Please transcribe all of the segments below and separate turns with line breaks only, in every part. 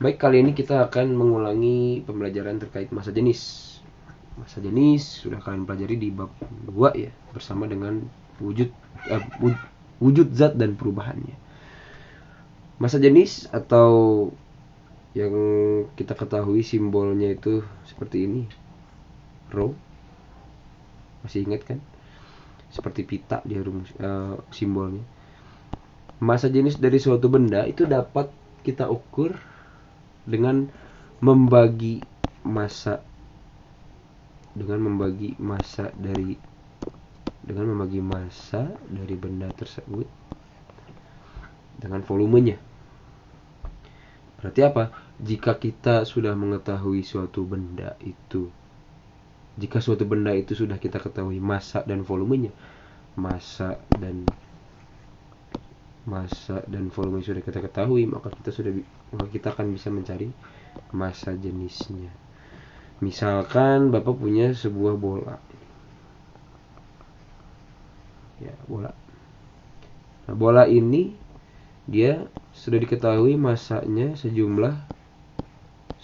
Baik, kali ini kita akan mengulangi pembelajaran terkait massa jenis. Massa jenis sudah kalian pelajari di bab 2 ya, bersama dengan wujud zat dan perubahannya. Massa jenis atau yang kita ketahui simbolnya itu seperti ini, rho. Masih ingat kan? Seperti pita dia simbolnya. Massa jenis dari suatu benda itu dapat kita ukur dengan membagi massa dari benda tersebut dengan volumenya. Berarti apa? Jika kita sudah mengetahui suatu benda itu, jika suatu benda itu sudah kita ketahui massa dan volumenya, massa dan volume sudah kita ketahui, maka kita akan bisa mencari massa jenisnya. Misalkan Bapak punya sebuah bola. Ya, bola. Nah, bola ini dia sudah diketahui massanya sejumlah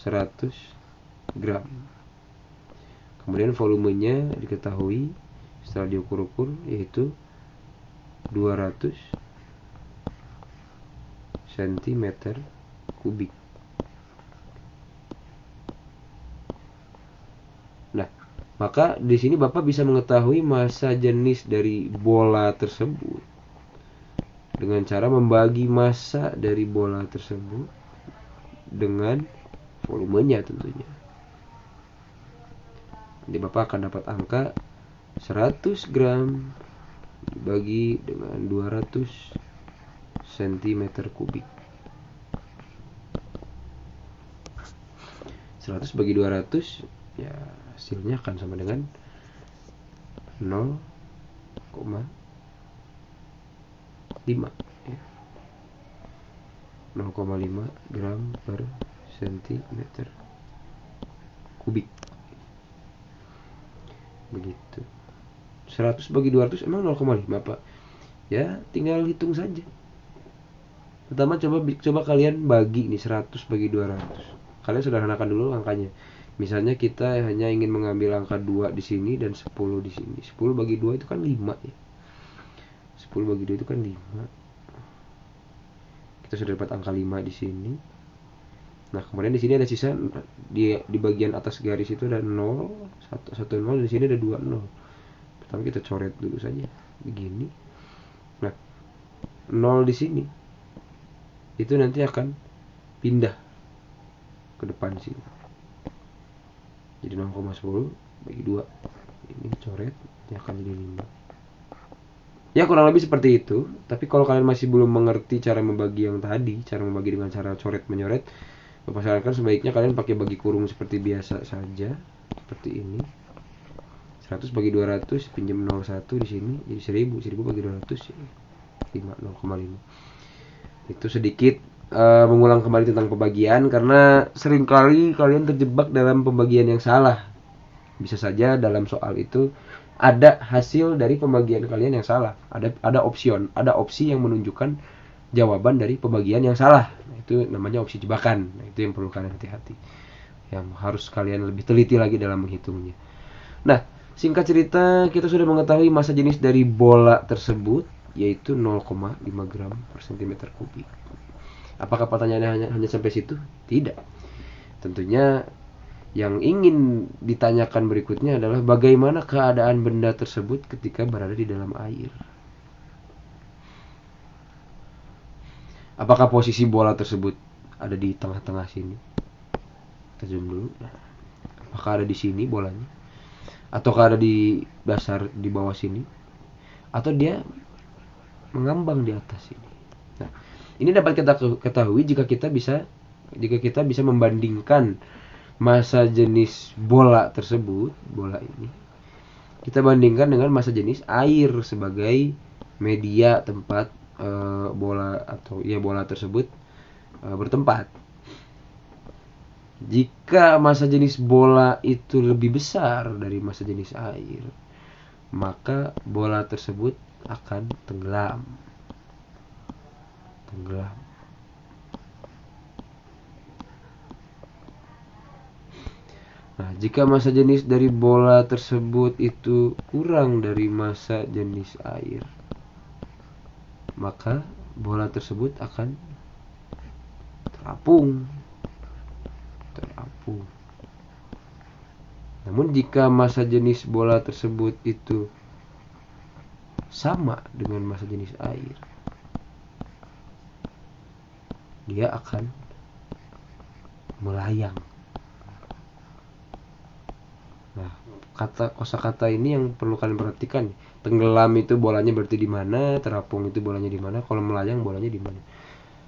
100 gram. Kemudian volumenya diketahui setelah diukur-ukur, yaitu 200 cm kubik. Nah, maka di sini Bapak bisa mengetahui massa jenis dari bola tersebut dengan cara membagi massa dari bola tersebut dengan volumenya tentunya. Jadi Bapak akan dapat angka 100 gram dibagi dengan 200 cm kubik. 100 bagi 200, ya hasilnya akan sama dengan 0,5 ya. 0,5 gram per cm kubik. Begitu. 100 bagi 200 emang 0,5 Pak? Ya, tinggal hitung saja. Pertama coba kalian bagi nih 100 bagi 200. Kalian sederhanakan dulu angkanya. Misalnya kita hanya ingin mengambil angka 2 di sini dan 10 di sini. 10 bagi 2 itu kan 5 ya. 10 bagi 2 itu kan 5. Kita sudah dapat angka 5 di sini. Nah, kemudian di sini ada sisa di bagian atas garis itu ada 0, 1 0, di sini ada 2 0. Pertama kita coret dulu saja begini. Nah, 0 di sini itu nanti akan pindah ke depan sini. Jadi 0,10 bagi 2. Ini coret, ini akan jadi 5. Ya kurang lebih seperti itu. Tapi kalau kalian masih belum mengerti cara membagi yang tadi, cara membagi dengan cara coret menyoret, Bapak sarankan sebaiknya kalian pakai bagi kurung seperti biasa saja, seperti ini. 100 bagi 200 pinjam 01 di sini jadi 1000 bagi 200 ya 0,5. Itu sedikit mengulang kembali tentang pembagian, karena seringkali kalian terjebak dalam pembagian yang salah. Bisa saja dalam soal itu ada hasil dari pembagian kalian yang salah. Ada opsi yang menunjukkan jawaban dari pembagian yang salah. Itu namanya opsi jebakan. Itu yang perlu kalian hati-hati. Yang harus kalian lebih teliti lagi dalam menghitungnya. Nah, singkat cerita, kita sudah mengetahui massa jenis dari bola tersebut, yaitu 0,5 gram per cm kubik. Apakah pertanyaannya hanya sampai situ? Tidak. Tentunya yang ingin ditanyakan berikutnya adalah bagaimana keadaan benda tersebut ketika berada di dalam air. Apakah posisi bola tersebut ada di tengah-tengah sini? Kita zoom dulu. Apakah ada di sini bolanya? Ataukah ada di dasar di bawah sini? Atau dia mengambang di atas sini? Nah, ini dapat kita ketahui jika kita bisa membandingkan massa jenis bola tersebut, bola ini, kita bandingkan dengan massa jenis air sebagai media tempat bola tersebut bertempat. Jika massa jenis bola itu lebih besar dari massa jenis air, maka bola tersebut akan tenggelam. Nah, jika massa jenis dari bola tersebut itu kurang dari massa jenis air, maka bola tersebut akan terapung. Namun jika massa jenis bola tersebut itu sama dengan massa jenis air, dia akan melayang. Nah, kosakata ini yang perlu kalian perhatikan. Tenggelam itu bolanya berarti di mana, terapung itu bolanya di mana, kalau melayang bolanya di mana.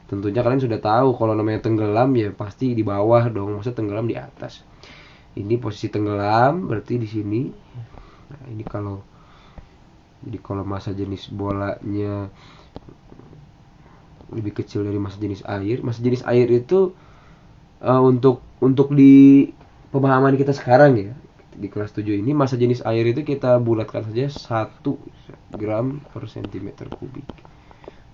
Tentunya kalian sudah tahu kalau namanya tenggelam ya pasti di bawah dong, masa tenggelam di atas. Ini posisi tenggelam berarti di sini. Nah, ini kalau massa jenis bolanya lebih kecil dari massa jenis air. Massa jenis air itu untuk di pemahaman kita sekarang ya, di kelas 7 ini massa jenis air itu kita bulatkan saja 1 gram per cm kubik.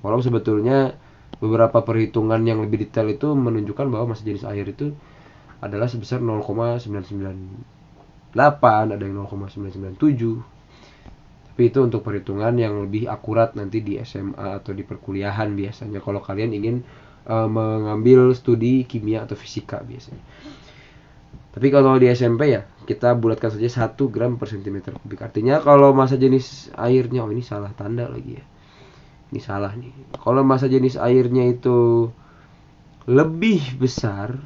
Walau sebetulnya beberapa perhitungan yang lebih detail itu menunjukkan bahwa massa jenis air itu adalah sebesar 0,998, ada yang 0,997. Tapi itu untuk perhitungan yang lebih akurat nanti di SMA atau di perkuliahan biasanya kalau kalian ingin mengambil studi kimia atau fisika biasanya. Tapi kalau di SMP ya kita bulatkan saja 1 gram per cm kubik. Artinya kalau massa jenis airnya, ini salah tanda lagi ya. Ini salah nih. Kalau massa jenis airnya itu lebih besar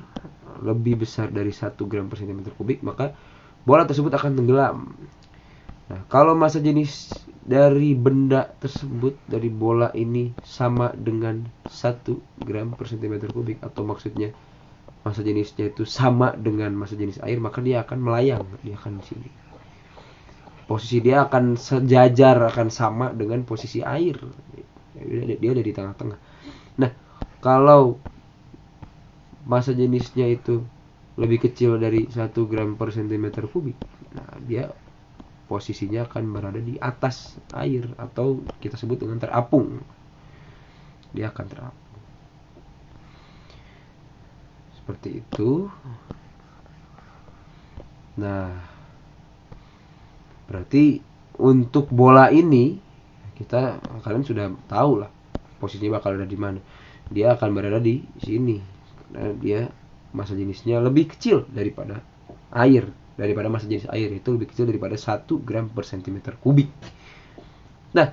dari 1 gram per cm kubik, maka bola tersebut akan tenggelam. Nah, kalau massa jenis dari benda tersebut, dari bola ini sama dengan 1 gram per cm kubik, atau maksudnya massa jenisnya itu sama dengan massa jenis air, maka dia akan melayang, dia akan di sini. Posisi dia akan sejajar, akan sama dengan posisi air. Dia ada di tengah-tengah. Nah, kalau massa jenisnya itu lebih kecil dari 1 gram per cm kubik, nah dia posisinya akan berada di atas air, atau kita sebut dengan terapung. Dia akan terapung. Seperti itu. Nah, berarti untuk bola ini kalian sudah tahu lah posisinya bakal ada di mana. Dia akan berada di sini karena dia massa jenisnya lebih kecil daripada air. Daripada massa jenis air itu lebih kecil daripada 1 gram per cm kubik. Nah,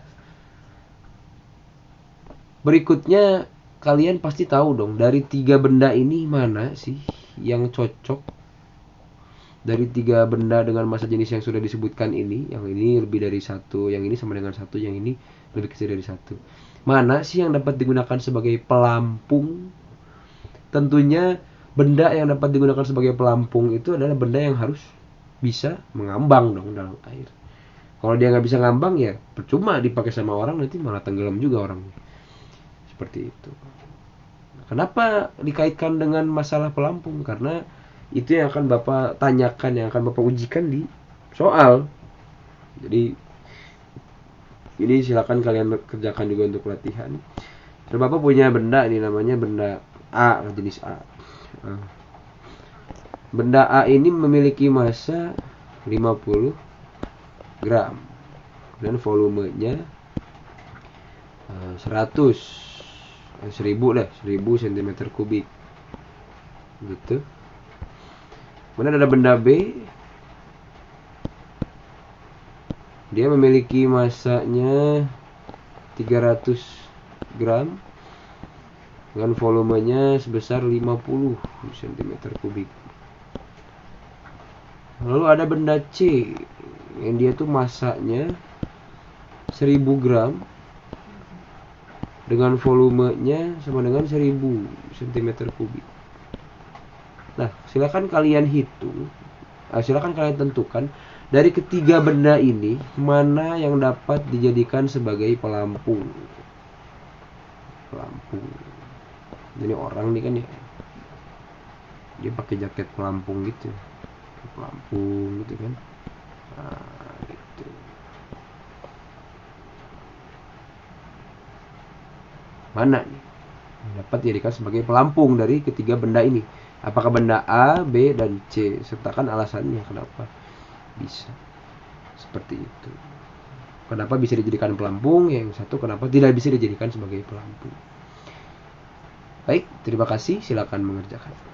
berikutnya kalian pasti tahu dong, dari 3 benda ini mana sih yang cocok. Dari 3 benda dengan massa jenis yang sudah disebutkan ini, yang ini lebih dari 1, yang ini sama dengan 1, yang ini lebih kecil dari 1. Mana sih yang dapat digunakan sebagai pelampung? Tentunya benda yang dapat digunakan sebagai pelampung itu adalah benda yang harus bisa mengambang dong dalam air. Kalau dia nggak bisa ngambang ya percuma dipakai sama orang, nanti malah tenggelam juga orang. Seperti itu. Kenapa dikaitkan dengan masalah pelampung? Karena itu yang akan Bapak tanyakan, yang akan Bapak ujikan di soal. Jadi ini silakan kalian kerjakan juga untuk latihan. Terus Bapak punya benda ini, namanya benda A, jenis A. Benda A ini memiliki massa 50 gram dan volumenya 1000 cm kubik gitu. Kemudian ada benda B, dia memiliki massanya 300 gram dengan volumenya sebesar 50 cm kubik. Lalu ada benda C yang dia tuh massanya 1000 gram dengan volumenya sama dengan 1000 cm kubik. Nah, silakan kalian hitung, silakan kalian tentukan dari ketiga benda ini mana yang dapat dijadikan sebagai pelampung. Pelampung. Jadi orang nih kan ya, dia pakai jaket pelampung gitu, pelampung gitu kan. Nah, gitu. Mana nih? dapat dijadikan sebagai pelampung dari ketiga benda ini. Apakah benda A, B, dan C? Sertakan alasannya kenapa bisa seperti itu. Kenapa bisa dijadikan pelampung? Yang satu, kenapa tidak bisa dijadikan sebagai pelampung? Baik, terima kasih. Silakan mengerjakan.